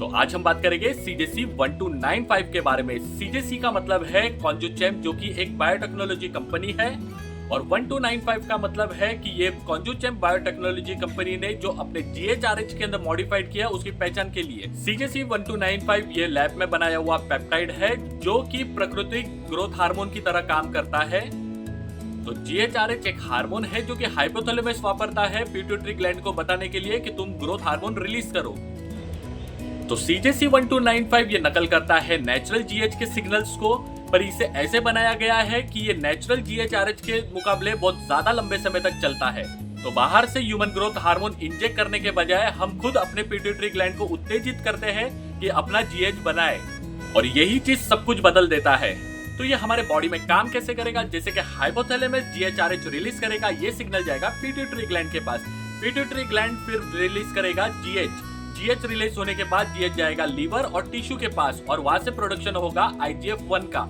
तो आज हम बात करेंगे सीजेसी 1295 के बारे में। सीजेसी का मतलब है कॉन्जुचेम, जो कि एक बायोटेक्नोलॉजी कंपनी है, और 1295 का मतलब है कि ये कॉन्जुचेम बायोटेक्नोलॉजी कंपनी ने जो अपने जीएचआरएच के अंदर मॉडिफाइड किया उसकी पहचान के लिए। सीजेसी 1295 ये लैब में बनाया हुआ पेप्टाइड है जो कि प्राकृतिक ग्रोथ हार्मोन की तरह काम करता है। तो जीएचआरएच एक हार्मोन है जो कि हाइपोथैलेमस वापरता है पिट्यूटरी ग्लैंड को बताने के लिए कि तुम ग्रोथ हार्मोन रिलीज करो। तो सीजेसी 1295 ये नकल करता है नेचुरल जीएच के सिग्नल्स को, पर इसे ऐसे बनाया गया है कि ये नेचुरल जीएचआरएच के मुकाबले बहुत ज्यादा लंबे समय तक चलता है। तो बाहर से ह्यूमन ग्रोथ हार्मोन इंजेक्ट करने के बजाय हम खुद अपने पिट्यूटरी ग्लैंड को उत्तेजित करते हैं कि अपना जीएच बनाए, और यही चीज सब कुछ बदल देता है। तो ये हमारे बॉडी में काम कैसे करेगा? जैसे कि हाइपोथैलेमस जीएचआरएच रिलीज करेगा, ये सिग्नल जाएगा पिट्यूटरी ग्लैंड के पास, पिट्यूटरी ग्लैंड फिर रिलीज करेगा जीएच, जीएच रिलीज होने के बाद जीएच जाएगा लीवर और टिश्यू के पास, और वहां से प्रोडक्शन होगा IGF-1 का,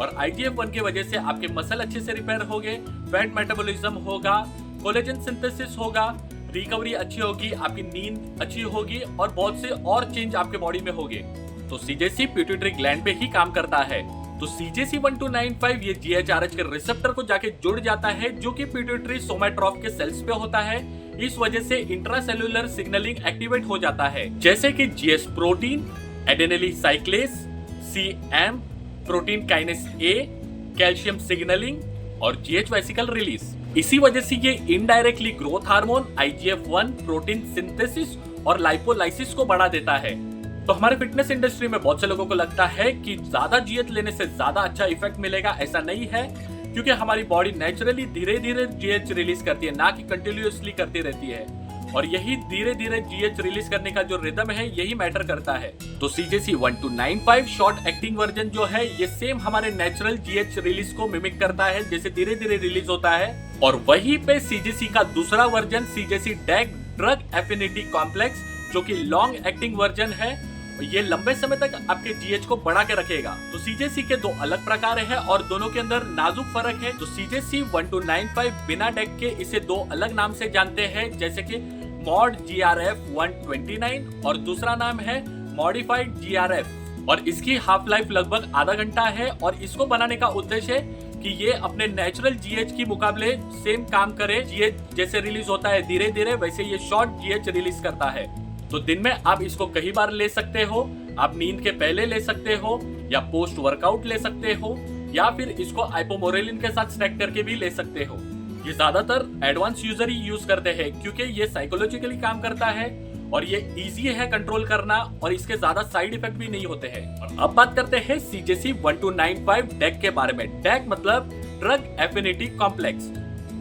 और IGF-1 की वजह से आपके मसल अच्छे से रिपेयर होंगे, फैट मेटाबॉलिज्म होगा, कोलेजन सिंथेसिस होगा, रिकवरी अच्छी होगी, आपकी नींद अच्छी होगी, और बहुत से और चेंज आपके बॉडी में होंगे। तो सीजेसी पिट्यूटरी ग्लैंड पे ही काम करता है। तो सीजेसी 1295 ये जीएचआरएच के रिसेप्टर को जाके जुड़ जाता है जो कि पिट्यूटरी सोमैट्रॉफ के सेल्स पे होता है। इस वजह से इंट्रासेल्युलर सिग्नलिंग एक्टिवेट हो जाता है, जैसे कि GS protein, adenylyl cyclase, CM, protein kinase A, calcium signalling और जीएच वेसिकल रिलीज। इसी वजह से ये indirectly growth hormone, IGF-1, protein synthesis और लाइपोलाइसिस को बढ़ा देता है। तो हमारे फिटनेस इंडस्ट्री में बहुत से लोगों को लगता है कि ज्यादा जीएच लेने से ज्यादा अच्छा इफेक्ट मिलेगा। ऐसा नहीं है, क्योंकि हमारी बॉडी नेचुरली धीरे धीरे जीएच रिलीज करती है, ना कि कंटिन्यूअसली करती रहती है, और यही धीरे धीरे जीएच रिलीज करने का जो रिदम है यही मैटर करता है। तो सीजेसी 1295 शॉर्ट एक्टिंग वर्जन जो है ये सेम हमारे नेचुरल जीएच रिलीज को मिमिक करता है, जैसे धीरे धीरे रिलीज होता है। और वहीं पे सीजेसी का दूसरा version CJC DAC drug affinity complex, जो कि लॉन्ग एक्टिंग वर्जन है, ये लंबे समय तक आपके जीएच को बढ़ा के रखेगा। तो सीजेसी के दो अलग प्रकार है और दोनों के अंदर नाजुक फर्क है। तो सीजेसी 1295 बिना डेक के इसे दो अलग नाम से जानते हैं, जैसे कि मॉड GRF 129 और दूसरा नाम है मॉडिफाइड GRF, और इसकी हाफ लाइफ लगभग आधा घंटा है। और इसको बनाने का उद्देश्य है कि ये अपने नेचुरल जीएच की मुकाबले सेम काम करे। जीएच जैसे रिलीज होता है धीरे धीरे, वैसे ये शॉर्ट जीएच रिलीज करता है। तो दिन में आप इसको कई बार ले सकते हो, आप नींद के पहले ले सकते हो, या पोस्ट वर्कआउट ले सकते हो, या फिर इसको आइपोमोरेलिन के साथ स्टैक करके भी ले सकते हो। ये ज्यादातर एडवांस यूजर ही यूज करते हैं, क्योंकि ये साइकोलॉजिकली काम करता है और ये इजी है कंट्रोल करना, और इसके ज्यादा साइड इफेक्ट भी नहीं होते हैं। और अब बात करते हैं सीजेसी 1295 डैक के बारे में। डैक मतलब ड्रग एफिनिटी कॉम्प्लेक्स,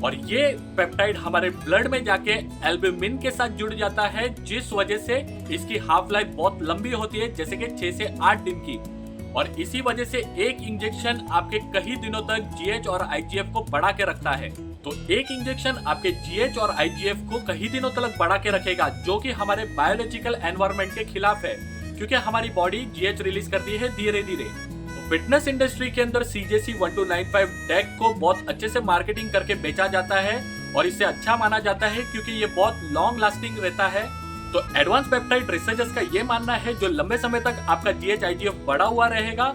और ये पेप्टाइड हमारे ब्लड में जाके एल्ब्यूमिन के साथ जुड़ जाता है, जिस वजह से इसकी हाफ लाइफ बहुत लंबी होती है, जैसे कि 6 से 8 दिन की। और इसी वजह से एक इंजेक्शन आपके कई दिनों तक जीएच और आईजीएफ को बढ़ा के रखता है। तो एक इंजेक्शन आपके जीएच और आईजीएफ को कई दिनों तक बढ़ा के रखेगा, जो कि हमारे बायोलॉजिकल एनवायरनमेंट के खिलाफ है, क्योंकि हमारी बॉडी जीएच रिलीज करती है धीरे धीरे। फिटनेस इंडस्ट्री के अंदर सीजेसी 1295 डैक को बहुत अच्छे से मार्केटिंग करके बेचा जाता है, और इसे अच्छा माना जाता है क्योंकि ये बहुत लॉन्ग लास्टिंग रहता है। तो एडवांस पेप्टाइड रिसर्चर्स का ये मानना है जो लंबे समय तक आपका जीएच आईजीएफ बढ़ा हुआ रहेगा,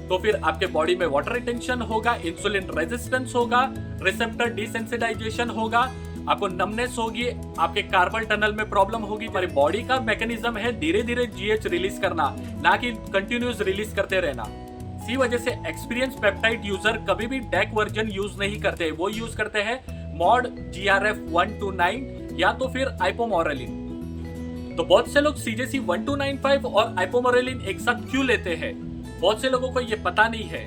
तो फिर आपके बॉडी में वाटर रिटेंशन होगा, इंसुलिन रेजिस्टेंस होगा, रिसेप्टर डिसेंसिटाइजेशन होगा, आपको नमनेस होगी, आपके कार्पल टनल में प्रॉब्लम होगी। हमारी बॉडी का मैकेनिज्म है धीरे धीरे जीएच रिलीज करना, ना कि कंटिन्यूस रिलीज करते रहना। इसी वजह से एक्सपीरियंस पेप्टाइड यूजर कभी भी डैक वर्जन यूज नहीं करते, वो यूज करते हैं मॉड GRF 129 या तो फिर आइपोमोरेलिन। तो बहुत से लोग सीजेसी 1295 और आइपोमोरेलिन एक साथ क्यों लेते हैं? बहुत से लोगों को ये पता नहीं है,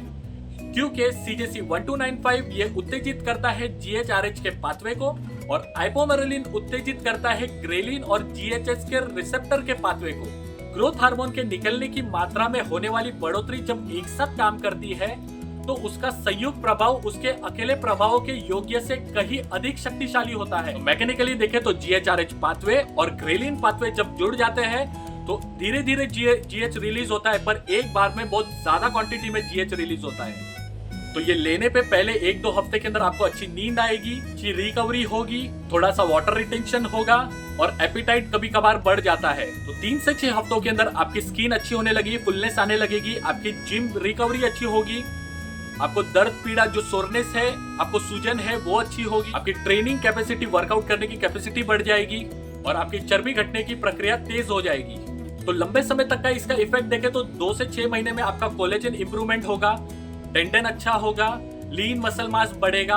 क्योंकि सीजेसी 1295 ये उत्तेजित करता है जीएचआरएच के पाथवे को, और आइपोमोरेलिन उत्तेजित करता है ग्रेलिन और जीएचएस के रिसेप्टर के पाथवे को। ग्रोथ हार्मोन के निकलने की मात्रा में होने वाली बढ़ोतरी जब एक साथ काम करती है, तो उसका संयुक्त प्रभाव उसके अकेले प्रभावों के योग्य से कहीं अधिक शक्तिशाली होता है। मैकेनिकली देखें तो जीएचआरएच पाथवे और ग्रेलिन पाथवे जब जुड़ जाते हैं तो धीरे धीरे जीएच रिलीज होता है, पर एक बार में बहुत ज्यादा क्वांटिटी में जीएच रिलीज होता है। तो ये लेने पे पहले 1-2 हफ्ते के अंदर आपको अच्छी नींद आएगी, अच्छी रिकवरी होगी, थोड़ा सा वाटर रिटेंशन होगा और एपिटाइट कभी कभार बढ़ जाता है। तो 3 से 6 हफ्तों के अंदर आपकी स्किन अच्छी होने लगेगी, फुलनेस आने लगेगी, आपकी जिम रिकवरी अच्छी होगी, आपको दर्द पीड़ा जो सोरनेस है, आपको सूजन है वो अच्छी होगी, आपकी ट्रेनिंग कैपेसिटी, वर्कआउट करने की कैपेसिटी बढ़ जाएगी और आपकी चर्बी घटने की प्रक्रिया तेज हो जाएगी। तो लंबे समय तक का इसका इफेक्ट देखें तो 2 से 6 महीने में आपका कोलेजन इंप्रूवमेंट होगा, टेंडन अच्छा होगा, लीन मसल मास बढ़ेगा,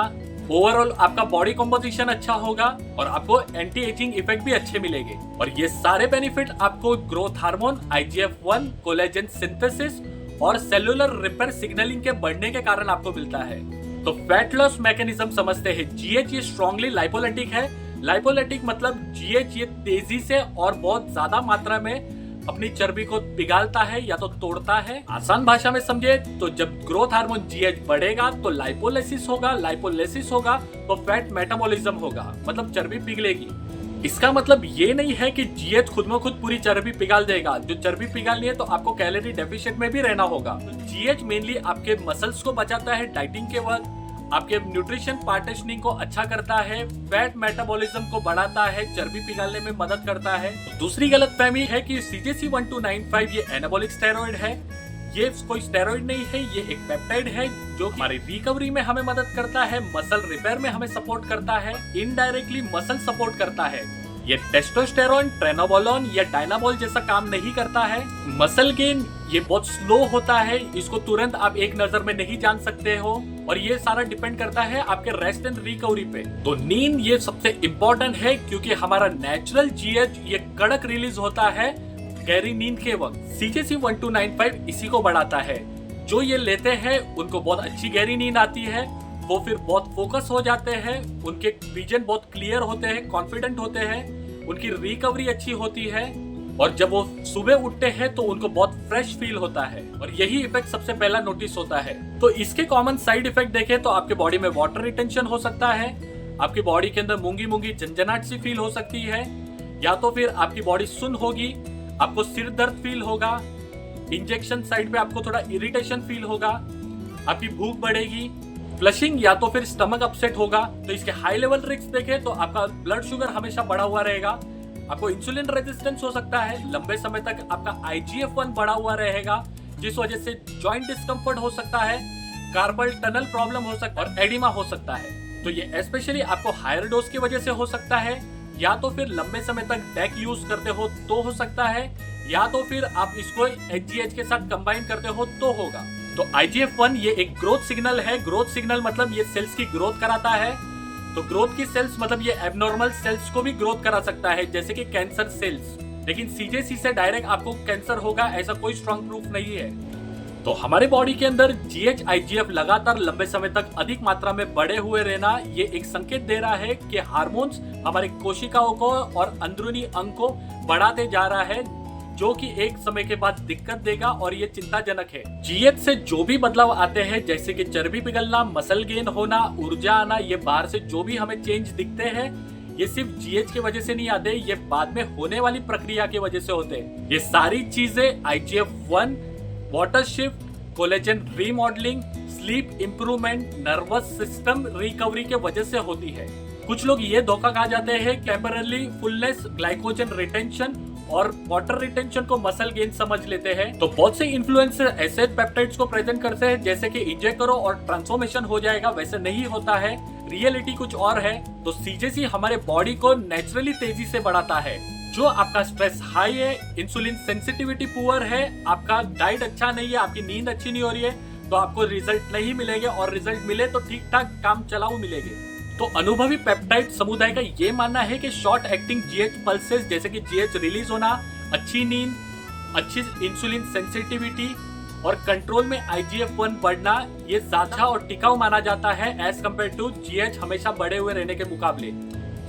ओवरऑल आपका बॉडी कॉम्पोजिशन अच्छा होगा और आपको एंटी एजिंग इफेक्ट भी अच्छे मिलेंगे। और ये सारे बेनिफिट आपको growth hormone, IGF-1, collagen synthesis और सेलुलर रिपेयर सिग्नलिंग के बढ़ने के कारण आपको मिलता है। तो फैट लॉस मैकेनिज्म समझते हैं। GH ये स्ट्रांगली लाइपोलिटिक है। लाइपोलिटिक मतलब GH ये तेजी से और बहुत ज्यादा मात्रा में अपनी चर्बी को पिघालता है या तो तोड़ता है। आसान भाषा में समझे तो जब ग्रोथ हार्मोन GH बढ़ेगा तो लाइपोलिसिस होगा, लाइपोलिसिस होगा तो फैट मेटाबॉलिज्म होगा, मतलब चर्बी पिघलेगी। इसका मतलब ये नहीं है कि GH खुद में खुद पूरी चर्बी पिघाल देगा। जो चर्बी पिघालनी है तो आपको कैलोरी डेफिशिएंट में भी रहना होगा। तो GH मेनली आपके मसल्स को बचाता है डाइटिंग के वक्त, आपके न्यूट्रिशन पार्टीशनिंग को अच्छा करता है, फैट मेटाबॉलिज्म को बढ़ाता है, चर्बी पिघालने में मदद करता है। दूसरी गलतफहमी है कि CJC1295 ये एनाबॉलिक स्टेरॉइड है। ये कोई स्टेरॉइड नहीं है, ये एक पेप्टाइड है जो हमारी रिकवरी में हमें मदद करता है, मसल रिपेयर में हमें सपोर्ट करता है, इनडायरेक्टली मसल सपोर्ट करता है। ये टेस्टोस्टेरोन, ट्रेनोबोलोन या डायनाबोल जैसा काम नहीं करता है। मसल गेन ये बहुत स्लो होता है, इसको तुरंत आप एक नजर में नहीं जान सकते हो और ये सारा डिपेंड करता है आपके रेस्ट एंड रिकवरी पे। तो नींद ये सबसे इम्पोर्टेंट है क्योंकि हमारा नेचुरल GH ये कड़क रिलीज होता है गहरी नींद के वक्त। CJC1295 इसी को बढ़ाता है। जो ये लेते हैं उनको बहुत अच्छी गहरी नींद आती है, वो फिर बहुत फोकस हो जाते हैं, उनके विजन बहुत क्लियर होते हैं, कॉन्फिडेंट होते हैं, उनकी रिकवरी अच्छी होती है और जब वो सुबह उठते हैं तो उनको बहुत फ्रेश फील होता है और यही इफेक्ट सबसे पहला नोटिस होता है। तो इसके कॉमन साइड इफेक्ट देखें तो आपके बॉडी में वाटर रिटेंशन हो सकता है, आपकी बॉडी के अंदर मूंगी मूंगी झंझनाहट सी फील हो सकती है, या तो फिर आपकी बॉडी सुन्न होगी, आपको सिर दर्द फील होगा, इंजेक्शन साइड पे आपको थोड़ा इरिटेशन फील होगा, आपकी भूख बढ़ेगी, फ्लशिंग या तो फिर स्टमक अपसेट होगा। तो इसके हाई लेवल रिस्क देखें तो आपका ब्लड शुगर हमेशा बढ़ा हुआ रहेगा, आपको इंसुलिन रेजिस्टेंस हो सकता है, लंबे समय तक आपका IGF-1 बढ़ा हुआ रहेगा जिस वजह से जॉइंट डिस्कम्फर्ट हो सकता है, कार्पल टनल प्रॉब्लम हो सकता है और एडिमा हो सकता है। तो ये स्पेशली आपको हायर डोज की वजह से हो सकता है, या तो फिर लंबे समय तक डेक यूज करते हो तो हो सकता है, या तो फिर आप इसको HGH के साथ कंबाइन करते हो तो होगा। तो IGF-1 ये एक ग्रोथ सिग्नल है। ग्रोथ सिग्नल मतलब ये सेल्स की ग्रोथ कराता है। तो ग्रोथ की सेल्स मतलब ये एबनॉर्मल सेल्स को भी ग्रोथ करा सकता है जैसे कि कैंसर सेल्स। लेकिन CJC से डायरेक्ट आपको कैंसर होगा ऐसा कोई स्ट्रॉन्ग प्रूफ नहीं है। तो हमारे बॉडी के अंदर GH IGF लगातार लंबे समय तक अधिक मात्रा में बढ़े हुए रहना ये एक संकेत दे रहा है कि हार्मोन्स हमारे कोशिकाओं को और अंदरूनी अंग को बढ़ाते जा रहा है, जो कि एक समय के बाद दिक्कत देगा और ये चिंताजनक है। GH से जो भी बदलाव आते हैं जैसे कि चर्बी पिघलना, मसल गेन होना, ऊर्जा आना, ये बाहर से जो भी हमें चेंज दिखते हैं ये सिर्फ GH की वजह से नहीं आते, ये बाद में होने वाली प्रक्रिया की वजह से होते हैं। ये सारी चीजें IGF-1, water shift, collagen remodelling, sleep improvement, nervous system recovery के वजह से होती है। कुछ लोग ये धोखा खा जाते हैं टेम्पररी फुलनेस, ग्लाइकोजन रिटेंशन और वाटर रिटेंशन को मसल गेन समझ लेते हैं। तो बहुत से इन्फ्लुएंसर ऐसे पेप्टाइड्स को प्रेजेंट करते हैं जैसे कि इंजेक्ट करो और ट्रांसफॉर्मेशन हो जाएगा, वैसे नहीं होता है, रियलिटी कुछ और है। तो CJC हमारे बॉडी को नेचुरली तेजी से बढ़ाता है। जो आपका स्ट्रेस हाई है, इंसुलिन सेंसिटिविटी पुअर है, आपका डाइट अच्छा नहीं है, आपकी नींद अच्छी नहीं हो रही है, तो आपको रिजल्ट नहीं मिलेंगे और रिजल्ट मिले तो ठीक ठाक काम चलाऊ मिलेंगे। तो अनुभवी पेप्टाइड समुदाय का ये मानना है कि शॉर्ट एक्टिंग GH पल्सेस जैसे कि GH रिलीज होना, अच्छी नींद, अच्छी इंसुलिन सेंसिटिविटी और कंट्रोल में IGF-1 बढ़ना ये ज्यादा और टिकाऊ माना जाता है एज कम्पेयर टू GH हमेशा बढ़े हुए रहने के मुकाबले।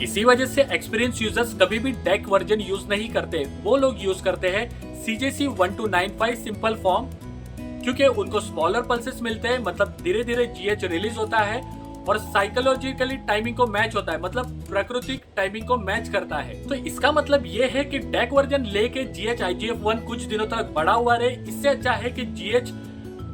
इसी वजह से एक्सपीरियंस यूजर्स कभी भी डेक वर्जन यूज नहीं करते, वो लोग यूज करते हैं CJC1295 सिंपल फॉर्म, क्योंकि उनको स्मॉलर पल्सेस मिलते हैं, मतलब धीरे धीरे GH रिलीज होता है और साइकोलॉजिकली टाइमिंग को मैच होता है, मतलब प्राकृतिक टाइमिंग को मैच करता है। तो इसका मतलब ये है कि डेक वर्जन लेके GH IGF-1 कुछ दिनों तक बढ़ा हुआ रहे, इससे अच्छा है कि GH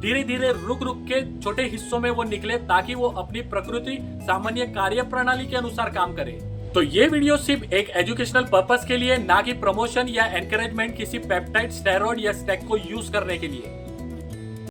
धीरे धीरे रुक रुक के छोटे हिस्सों में वो निकले ताकि वो अपनी प्रकृति सामान्य कार्य प्रणाली के अनुसार काम करे। तो ये वीडियो सिर्फ एक एजुकेशनल पर्पस के लिए, ना कि प्रमोशन या एनकरेजमेंट किसी पेप्टाइड, स्टेरॉइड या स्टैक को यूज करने के लिए।